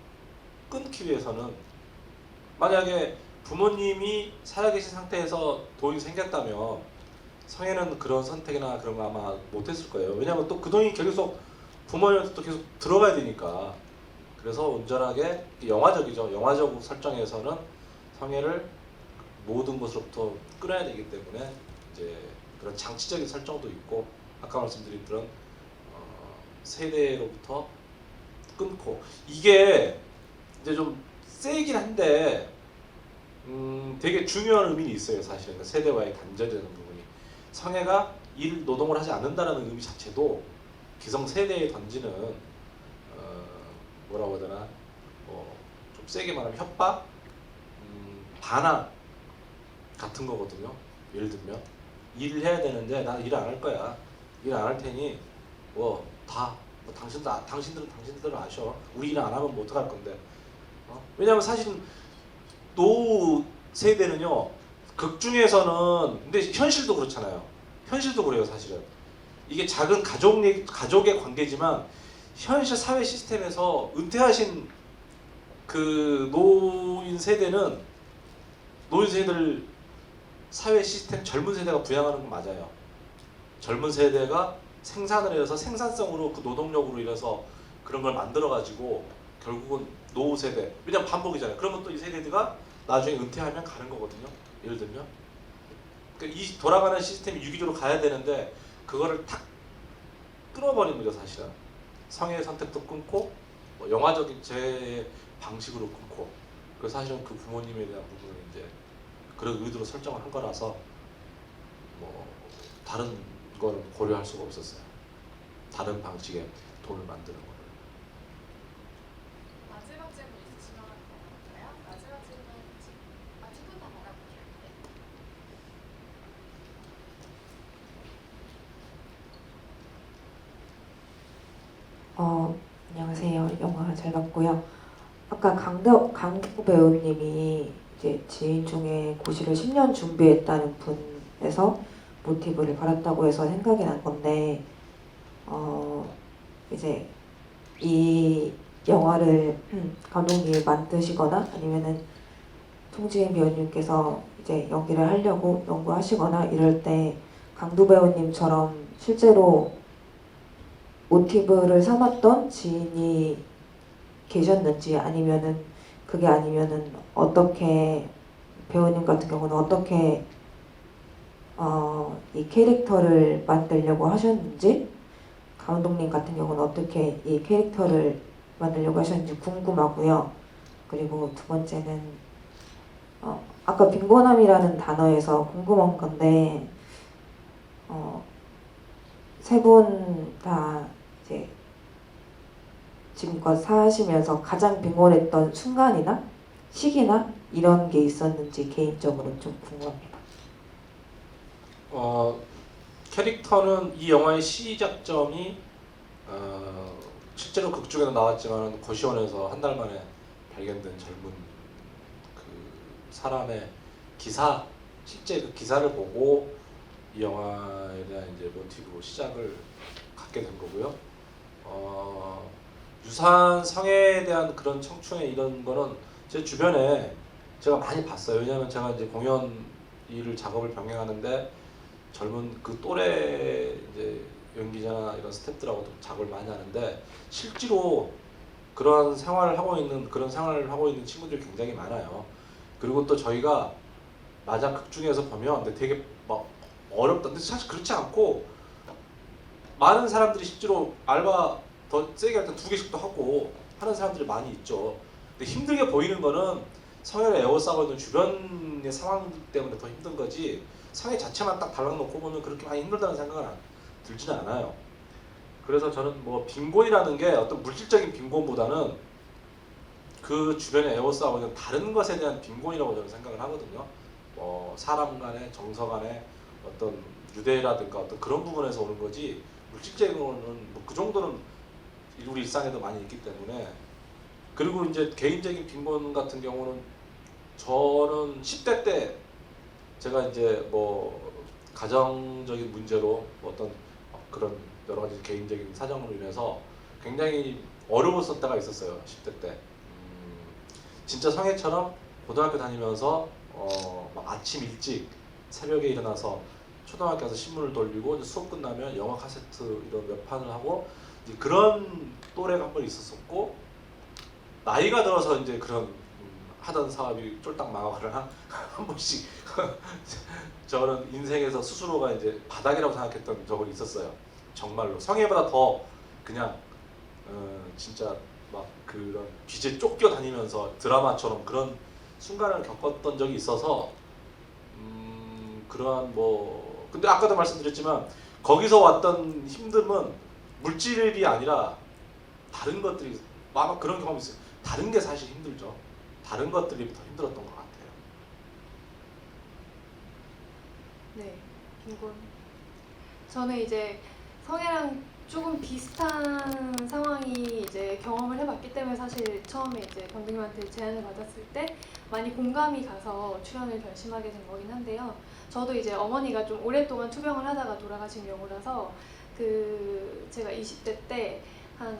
끊기 위해서는 만약에 부모님이 살아계신 상태에서 돈이 생겼다면 성애는 그런 선택이나 그런 거 아마 못했을 거예요. 왜냐하면 또 그 돈이 계속 부모님한테 또 계속 들어가야 되니까. 그래서 온전하게 영화적이죠. 영화적 설정에서는 성애를 모든 것으로부터 끊어야 되기 때문에 이제 그런 장치적인 설정도 있고 아까 말씀드린 그런 세대로부터 끊고 이게 이제 좀 세긴 한데 되게 중요한 의미는 있어요. 사실은 세대와의 단절되는 부분이 성애가 노동을 하지 않는다는 의미 자체도 기성 세대에 던지는 뭐라고 해야 되나 좀 세게 말하면 협박, 반항 같은 거거든요. 예를 들면 일을 해야 되는데 나 일 안 할 거야. 일 안 할 테니 당신들은 당신들대로 아셔. 우리 일 안 하면 뭐 어떡할 건데. 왜냐하면 사실은 노 세대는요 극 중에서는 근데 현실도 그렇잖아요. 현실도 그래요 사실은. 이게 작은 가족의 관계지만 현실 사회 시스템에서 은퇴하신 그 노인 세대는 노인 세대를 사회 시스템 젊은 세대가 부양하는 건 맞아요. 젊은 세대가 생산을 해서 생산성으로 그 노동력으로 인해서 그런 걸 만들어 가지고 결국은 노후 세대, 왜냐면 반복이잖아요. 그러면 또 이 세대가 나중에 은퇴하면 가는 거거든요. 예를 들면 그러니까 이 돌아가는 시스템이 유기적으로 가야 되는데 그거를 탁 끊어버린 거죠. 사실은 성의 선택도 끊고 뭐 영화적인 제 방식으로 끊고 그래서 사실은 그 부모님에 대한 부분은 이제 그런 의도로 설정을 한 거라서 뭐 다른 거는 고려할 수가 없었어요. 다른 방식의 돈을 만드는 거를. 마지막 질문 있으시면 될까요? 마지막 질문 두 분 다 받아볼게요. 안녕하세요. 영화 잘 봤고요. 아까 강구 배우님이 이제 지인 중에 고시를 10년 준비했다는 분에서 모티브를 받았다고 해서 생각이 난 건데, 이제 이 영화를 감독님이 만드시거나 아니면은 송지은 배우님께서 이제 연기를 하려고 연구하시거나 이럴 때 강두 배우님처럼 실제로 모티브를 삼았던 지인이 계셨는지 아니면은 그게 아니면은 어떻게 배우님 같은 경우는 어떻게 이 캐릭터를 만들려고 하셨는지 감독님 같은 경우는 어떻게 이 캐릭터를 만들려고 하셨는지 궁금하고요. 그리고 두 번째는 아까 빈곤함이라는 단어에서 궁금한 건데 세 분 다 이제 지금껏 사시면서 가장 빈곤했던 순간이나 시기나 이런 게 있었는지 개인적으로 좀 궁금합니다. 캐릭터는 이 영화의 시작점이 실제로 극중에도 나왔지만 고시원에서 한 달 만에 발견된 젊은 그 사람의 기사, 실제 그 기사를 보고 이 영화에 대한 이제 모티브 시작을 갖게 된 거고요. 유사한 성에 대한 그런 청춘의 이런 거는 제 주변에 제가 많이 봤어요. 왜냐하면 제가 이제 공연 일을 작업을 병행하는데 젊은 그 또래 이제 연기자나 이런 스태프들하고도 작업을 많이 하는데 실제로 그런 생활을 하고 있는 친구들이 굉장히 많아요. 그리고 또 저희가 맞아 극중에서 보면 근데 되게 막 어렵다. 근데 사실 그렇지 않고 많은 사람들이 실제로 알바 더 세게 할 때 2개씩도 하고 하는 사람들이 많이 있죠. 근데 힘들게 보이는 거는 성현을 에워싸고 있는 주변의 상황 때문에 더 힘든 거지 성의 자체만 딱 달라놓고 보면 그렇게 많이 힘들다는 생각은 들지는 않아요. 그래서 저는 뭐 빈곤이라는 게 어떤 물질적인 빈곤보다는 그 주변에 에워싸고 있는 다른 것에 대한 빈곤이라고 저는 생각을 하거든요. 뭐 사람 간의 정서 간의 어떤 유대라든가 어떤 그런 부분에서 오는 거지 물질적으로는 뭐 그 정도는 우리 일상에도 많이 있기 때문에. 그리고 이제 개인적인 빈곤 같은 경우는 저는 10대 때 제가 이제 뭐 가정적인 문제로 어떤 그런 여러 가지 개인적인 사정으로 인해서 굉장히 어려웠을 때가 있었어요. 10대 때. 진짜 성혜처럼 고등학교 다니면서 막 아침 일찍 새벽에 일어나서 초등학교 가서 신문을 돌리고 수업 끝나면 영화 카세트 이런 몇 판을 하고 이제 그런 또래가 한 번 있었었고 나이가 들어서 이제 그런 하던 사업이 쫄딱 망하거나 한 번씩 저는 인생에서 스스로가 이제 바닥이라고 생각했던 적은 있었어요. 정말로 성애보다 더 그냥 진짜 막 그런 빚에 쫓겨 다니면서 드라마처럼 그런 순간을 겪었던 적이 있어서 그러한 뭐 근데 아까도 말씀드렸지만 거기서 왔던 힘듦은 물질이 아니라 다른 것들이 아마 그런 경험이 있어요. 다른 게 사실 힘들죠. 다른 것들이 더 힘들었던 것 같아요. 네, 빈곤. 저는 이제 성애랑 조금 비슷한 상황이 이제 경험을 해봤기 때문에 사실 처음에 이제 감독님한테 제안을 받았을 때 많이 공감이 가서 출연을 결심하게 된 거긴 한데요. 저도 이제 어머니가 좀 오랫동안 투병을 하다가 돌아가신 경우라서 그 제가 20대 때 한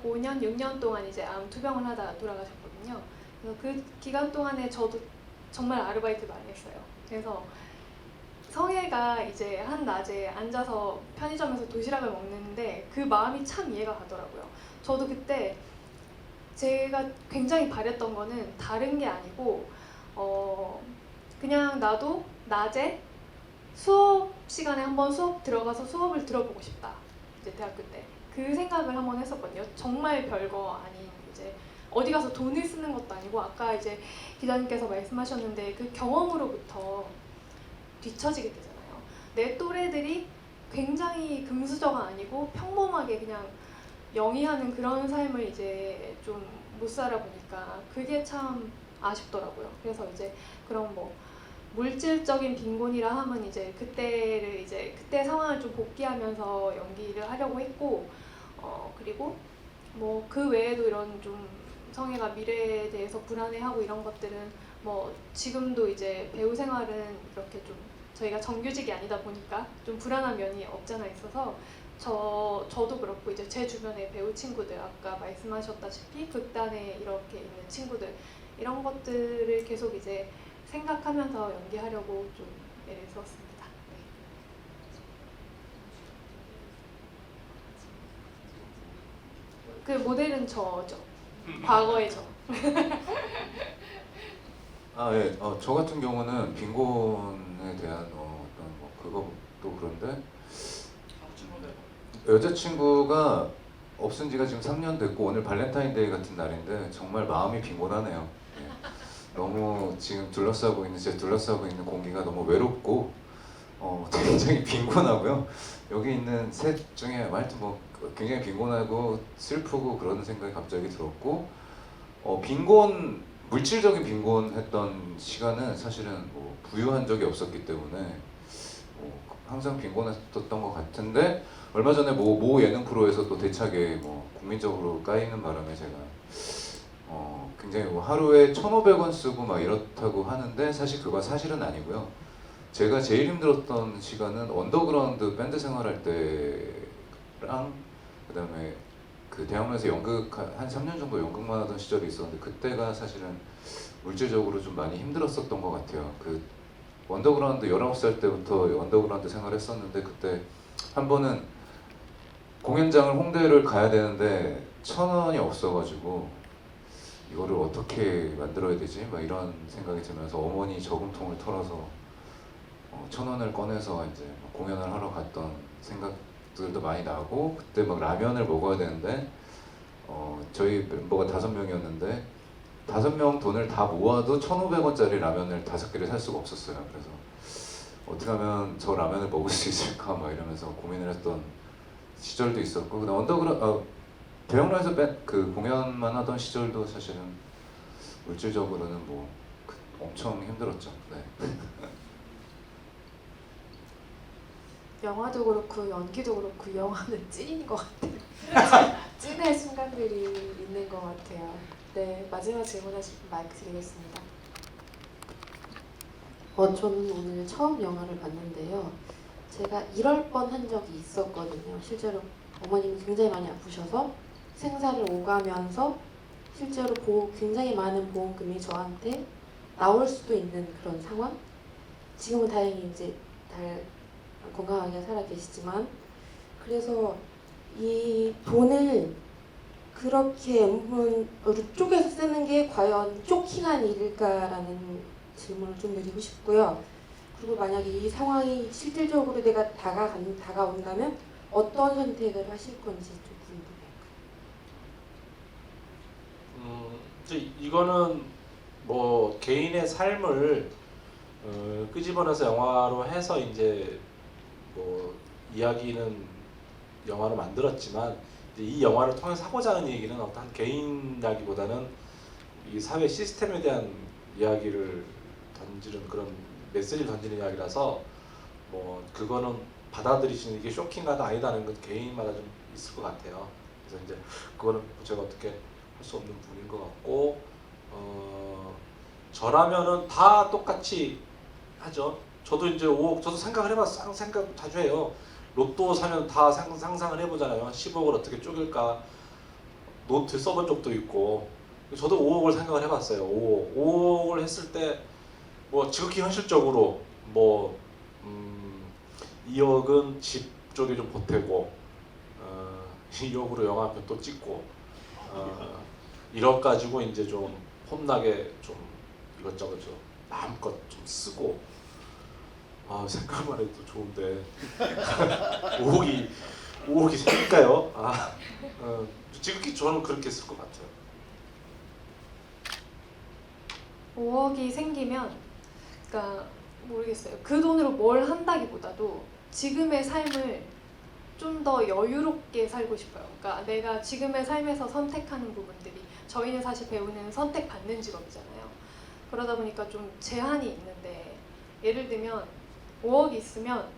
5년, 6년 동안 이제 암 투병을 하다가 돌아가셨거든요. 그래서 그 기간 동안에 저도 정말 아르바이트 많이 했어요. 그래서 성애가 이제 한 낮에 앉아서 편의점에서 도시락을 먹는데 그 마음이 참 이해가 가더라고요. 저도 그때 제가 굉장히 바랬던 거는 다른 게 아니고 그냥 나도 낮에 수업 시간에 한번 수업 들어가서 수업을 들어보고 싶다. 이제 대학교 때 그 생각을 한번 했었거든요. 정말 별거 아닌 이제 어디 가서 돈을 쓰는 것도 아니고 아까 이제 기자님께서 말씀하셨는데 그 경험으로부터 뒤처지게 되잖아요. 내 또래들이 굉장히 금수저가 아니고 평범하게 그냥 영위하는 그런 삶을 이제 좀 못 살아보니까 그게 참 아쉽더라고요. 그래서 이제 그런 뭐 물질적인 빈곤이라 하면 이제 그때를 이제 그때 상황을 좀 복귀하면서 연기를 하려고 했고 그리고 뭐 그 외에도 이런 좀 성애가 미래에 대해서 불안해하고 이런 것들은 뭐 지금도 이제 배우 생활은 이렇게 좀 저희가 정규직이 아니다 보니까 좀 불안한 면이 없잖아 있어서 저도 그렇고 이제 제 주변의 배우 친구들 아까 말씀하셨다시피 극단에 이렇게 있는 친구들 이런 것들을 계속 이제 생각하면서 연기하려고 좀 애를 썼습니다. 네. 그 모델은 저죠. 과거의 저. 예. 저 같은 경우는 빈곤에 대한 어떤 뭐 그것도 그런데 여자친구가 없은 지가 지금 3년 됐고 오늘 발렌타인데이 같은 날인데 정말 마음이 빈곤하네요. 예. 너무 지금 둘러싸고 있는 공기가 너무 외롭고 굉장히 빈곤하고요. 여기 있는 셋 중에 하여튼 뭐 굉장히 빈곤하고 슬프고 그런 생각이 갑자기 들었고 물질적인 빈곤했던 시간은 사실은 뭐 부유한 적이 없었기 때문에 항상 빈곤했었던 것 같은데 얼마 전에 모 예능 프로에서 또 대차게 뭐 국민적으로 까이는 바람에 제가 굉장히 뭐 하루에 1,500원 쓰고 막 이렇다고 하는데 사실 그거 사실은 아니고요. 제가 제일 힘들었던 시간은 언더그라운드 밴드 생활할 때랑 그다음에 그 대학로에서 연극 한 3년 정도 연극만 하던 시절이 있었는데 그때가 사실은 물질적으로 좀 많이 힘들었었던 것 같아요. 그 언더그라운드 19살 때부터 언더그라운드 생활했었는데 그때 한 번은 공연장을 홍대를 가야 되는데 1,000원이 없어가지고 이거를 어떻게 만들어야 되지? 막 이런 생각이 들면서 어머니 저금통을 털어서 1,000원을 꺼내서 이제 공연을 하러 갔던 생각들도 많이 나고 그때 막 라면을 먹어야 되는데 저희 멤버가 5명이었는데 5명 돈을 다 모아도 1,500원짜리 라면을 5개를 살 수가 없었어요. 그래서 어떻게 하면 저 라면을 먹을 수 있을까 막 이러면서 고민을 했던 시절도 있었고 그다음 대형로에서 그 공연만 하던 시절도 사실은 물질적으로는 뭐 엄청 힘들었죠. 네. 영화도 그렇고 연기도 그렇고 영화는 찐인 것 같아요. 찐의 순간들이 있는 것 같아요. 네, 마지막 질문하실 분 마이크 드리겠습니다. 저는 오늘 처음 영화를 봤는데요. 제가 이럴 뻔한 적이 있었거든요. 실제로 어머님이 굉장히 많이 아프셔서 생사를 오가면서 실제로 굉장히 많은 보험금이 저한테 나올 수도 있는 그런 상황. 지금은 다행히 이제 잘 건강하게 살아 계시지만 그래서 이 돈을 그렇게 엠분으로 쪼개서 쓰는 게 과연 쇼킹한 일일까라는 질문을 좀 드리고 싶고요. 그리고 만약에 이 상황이 실질적으로 내가 다가온다면 어떤 선택을 하실 건지 좀 궁금해요. 이거는 뭐 개인의 삶을 끄집어내서 영화로 해서 이제 뭐 이야기는 영화로 만들었지만 이 영화를 통해서 하고자 하는 얘기는 어떤 개인 이야기보다는 이 사회 시스템에 대한 이야기를 던지는 그런 메시지를 던지는 이야기라서 뭐 그거는 받아들이시는 이게 쇼킹하다 아니다는 건 개인마다 좀 있을 것 같아요. 그래서 이제 그거는 제가 어떻게 할 수 없는 부분인 것 같고 저라면은 다 똑같이 하죠. 저도 이제 저도 생각을 해봤어. 생각 자주 해요. 로또 사면 다 상상을 해보잖아요. 10억을 어떻게 쪼갤까 노트 써본 적도 있고 저도 5억을 생각을 해봤어요. 5억을 했을 때 뭐 지극히 현실적으로 뭐 2억은 집 쪽에 좀 보태고 2억으로 영화 한 편 또 찍고 1억 가지고 이제 좀 폼나게 좀 이것저것 좀 마음껏 좀 쓰고 생각만 해도 좋은데 5억이 생길까요? 지극히 저는 그렇게 쓸 것 같아요. 5억이 생기면 그러니까 모르겠어요. 그 돈으로 뭘 한다기보다도 지금의 삶을 좀 더 여유롭게 살고 싶어요. 그러니까 내가 지금의 삶에서 선택하는 부분들이 저희는 사실 배우는 선택받는 직업이잖아요. 그러다 보니까 좀 제한이 있는데 예를 들면 5억이 있으면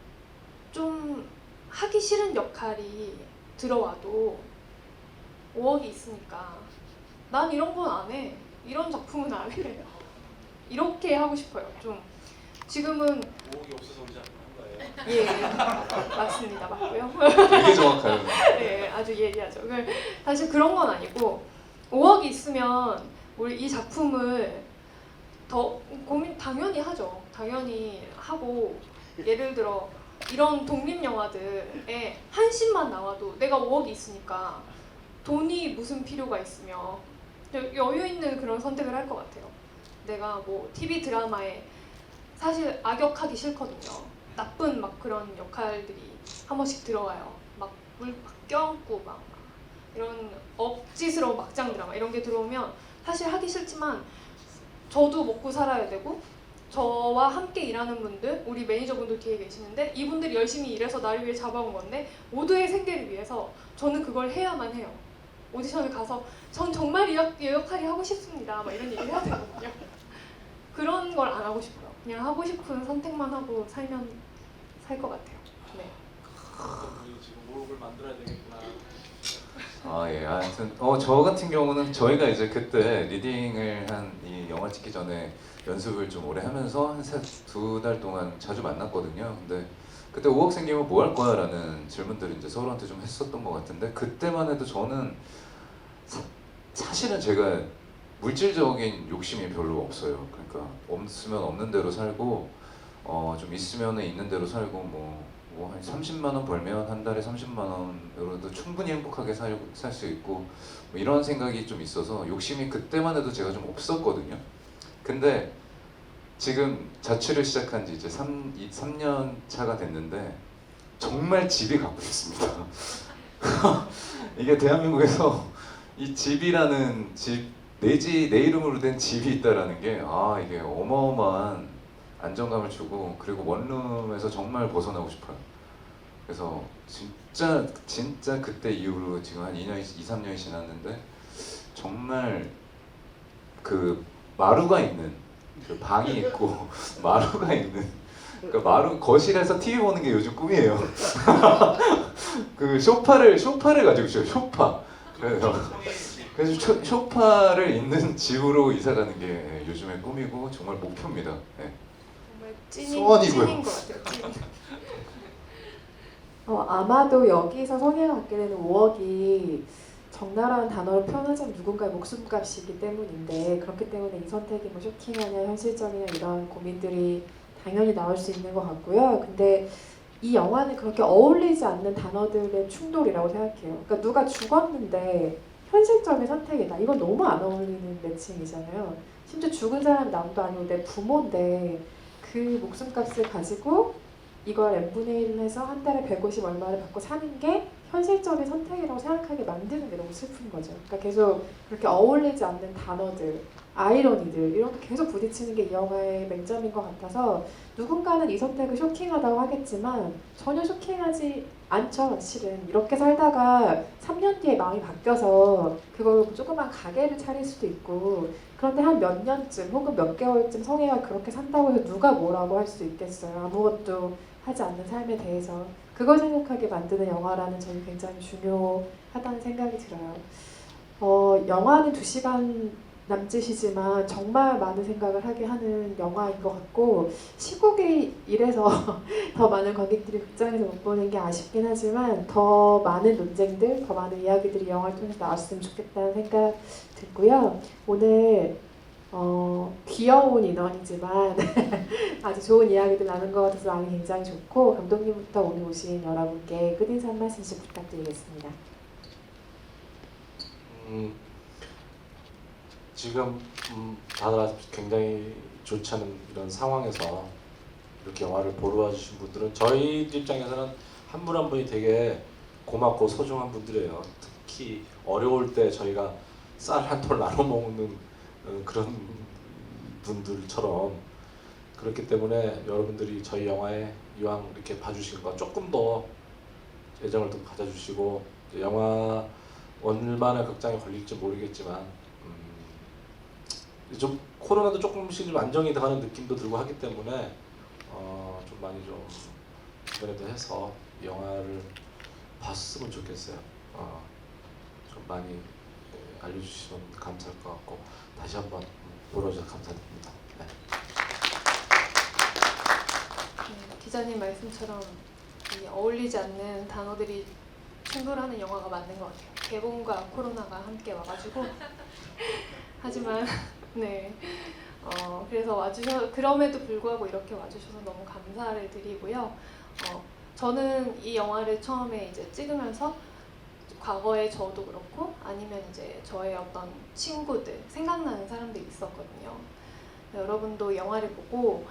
좀 하기 싫은 역할이 들어와도 5억이 있으니까 난 이런 건 안 해. 이런 작품은 안 해. 이렇게 하고 싶어요. 좀 지금은 5억이 없어서 그러지 않는 거예요? 예 맞습니다. 맞고요. 되게 정확해요. 네, 아주 예리하죠. 사실 그런 건 아니고 5억이 있으면 우리 이 작품을 더 고민 당연히 하죠. 당연히 하고 예를 들어 이런 독립 영화들에 한 씬만 나와도 내가 5억이 있으니까 돈이 무슨 필요가 있으며 여유 있는 그런 선택을 할 것 같아요. 내가 뭐 TV 드라마에 사실 악역하기 싫거든요. 나쁜 막 그런 역할들이 한 번씩 들어와요. 막 물 막 껴안고 막 이런 억지스러운 막장 드라마 이런 게 들어오면 사실 하기 싫지만 저도 먹고 살아야 되고 저와 함께 일하는 분들, 우리 매니저분도 뒤에 계시는데 이분들이 열심히 일해서 나를 위해 잡아온 건데 모두의 생계를 위해서 저는 그걸 해야만 해요. 오디션을 가서 전 정말 이 역할이 하고 싶습니다. 막 이런 얘기를 해야 되거든요. 그런 걸 안 하고 싶어요. 그냥 하고 싶은 선택만 하고 살면 살 것 같아요. 네. 우리 지금 5억을 만들어야 되겠구나. 예. 하여튼 저 같은 경우는 저희가 이제 그때 리딩을 한 이 영화 찍기 전에 연습을 좀 오래 하면서 한 2달 동안 자주 만났거든요. 근데 그때 5억 생기면 뭐 할 거야? 라는 질문들을 이제 서로한테 좀 했었던 것 같은데 그때만 해도 저는 사실은 제가 물질적인 욕심이 별로 없어요. 그러니까 없으면 없는 대로 살고 좀 있으면 있는 대로 살고 뭐 한 30만 원 벌면 한 달에 30만 원으로도 충분히 행복하게 살 수 있고 뭐 이런 생각이 좀 있어서 욕심이 그때만 해도 제가 좀 없었거든요. 근데 지금 자취를 시작한 지 이제 3년 차가 됐는데 정말 집이 갖고 싶습니다. 이게 대한민국에서 이 집이라는 집, 내 이름으로 된 집이 있다라는 게 이게 어마어마한 안정감을 주고 그리고 원룸에서 정말 벗어나고 싶어요. 그래서 진짜 그때 이후로 지금 한 2, 3년이 지났는데 정말 그 마루가 있는 그 방이 있고 마루가 있는 그러니까 마루 거실에서 TV 보는 게 요즘 꿈이에요. 그 소파를 가지고 있어요. 소파. 그래서 소파를 있는 집으로 이사 가는 게 요즘의 꿈이고 정말 목표입니다. 네. 정말 소원이고요. 찐인 것 같아요. 찐. 아마도 여기서 성혜가 갖게 되는 5억이 적나라한 단어로 표현하자면 누군가의 목숨값이기 때문인데 그렇기 때문에 이 선택이 뭐 쇼킹하냐 현실적이냐 이런 고민들이 당연히 나올 수 있는 것 같고요. 근데 이 영화는 그렇게 어울리지 않는 단어들의 충돌이라고 생각해요. 그러니까 누가 죽었는데 현실적인 선택이다. 이건 너무 안 어울리는 매칭이잖아요. 심지어 죽은 사람이 남도 아니고 내 부모인데 그 목숨값을 가지고 이걸 n분의 1을 해서 한 달에 150 얼마를 받고 사는 게 현실적인 선택이라고 생각하게 만드는 게 너무 슬픈 거죠. 그러니까 계속 그렇게 어울리지 않는 단어들, 아이러니들 이런 게 계속 부딪히는 게 이 영화의 맹점인 것 같아서 누군가는 이 선택을 쇼킹하다고 하겠지만 전혀 쇼킹하지 않죠. 실은 이렇게 살다가 3년 뒤에 마음이 바뀌어서 그걸로 조그만 가게를 차릴 수도 있고 그런데 한 몇 년쯤 혹은 몇 개월쯤 성혜가 그렇게 산다고 해서 누가 뭐라고 할 수 있겠어요. 아무것도 하지 않는 삶에 대해서 그걸 생각하게 만드는 영화라는 점이 굉장히 중요하다는 생각이 들어요. 영화는 2시간 남짓이지만 정말 많은 생각을 하게 하는 영화인 것 같고 시국이 이래서 더 많은 관객들이 극장에서 못 보는 게 아쉽긴 하지만 더 많은 논쟁들, 더 많은 이야기들이 영화를 통해서 나왔으면 좋겠다는 생각 들고요. 오늘 귀여운 인원이지만 아주 좋은 이야기들 나눈 것 같아서 마음이 굉장히 좋고 감독님부터 오늘 오신 여러분께 끝인사 한 말씀씩 부탁드리겠습니다. 지금 다들 굉장히 좋지 않은 이런 상황에서 이렇게 영화를 보러 와주신 분들은 저희 입장에서는 한 분 한 분이 되게 고맙고 소중한 분들이에요. 특히 어려울 때 저희가 쌀 한 톨 나눠 먹는 그런 분들처럼 그렇기 때문에 여러분들이 저희 영화에 이왕 이렇게 봐주신 거 조금 더 애정을 좀 가져주시고 영화 얼마나 극장에 걸릴지 모르겠지만 좀 코로나도 조금씩 좀 안정이 돼가는 느낌도 들고 하기 때문에 좀 많이 좀 주변에도 해서 영화를 봤으면 좋겠어요. 좀 많이 알려주시면 감사할 것 같고 다시 한번 보러 오셔서 감사드립니다. 네. 기자님 말씀처럼 이 어울리지 않는 단어들이 충돌하는 영화가 맞는 것 같아요. 개봉과 코로나가 함께 와가지고 하지만 네 그래서 그럼에도 불구하고 이렇게 와주셔서 너무 감사를 드리고요. 저는 이 영화를 처음에 이제 찍으면서 과거의 저도 그렇고 아니면 이제 저의 어떤 친구들 생각나는 사람들이 있었거든요. 여러분도 영화를 보고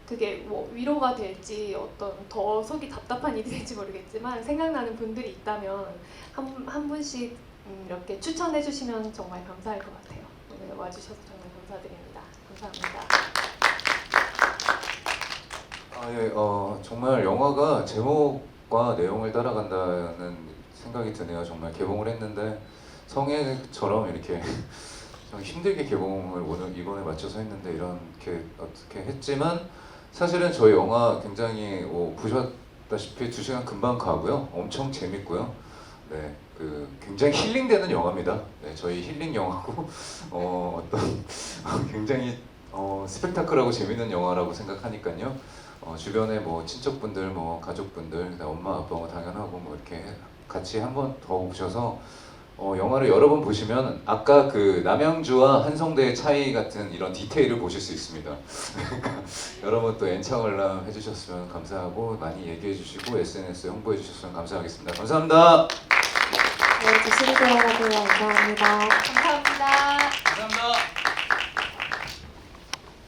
그게 뭐 위로가 될지 어떤 더 속이 답답한 일이 될지 모르겠지만 생각나는 분들이 있다면 한 분씩 이렇게 추천해 주시면 정말 감사할 것 같아요. 오늘 와주셔서 정말 감사드립니다. 감사합니다. 정말 영화가 제목과 내용을 따라간다는 생각이 드네요. 정말 개봉을 했는데 성애처럼 이렇게 좀 힘들게 개봉을 이번에 맞춰서 했는데 이렇게 어떻게 했지만 사실은 저희 영화 굉장히 보셨다시피 2시간 금방 가고요. 엄청 재밌고요. 네, 굉장히 힐링되는 영화입니다. 네, 저희 힐링 영화고 어떤 굉장히 스펙타클하고 재밌는 영화라고 생각하니까요. 주변에 뭐 친척분들, 뭐 가족분들, 엄마, 아빠 뭐 당연하고 뭐 이렇게 같이 한번 더 보셔서 영화를 여러 번 보시면 아까 그 남양주와 한성대의 차이 같은 이런 디테일을 보실 수 있습니다. 그러니까 여러분 또 엔창을람 해주셨으면 감사하고 많이 얘기해 주시고 SNS에 홍보해 주셨으면 감사하겠습니다. 감사합니다. 네, 주시는 대화가 감사합니다. 감사합니다. 감사합니다.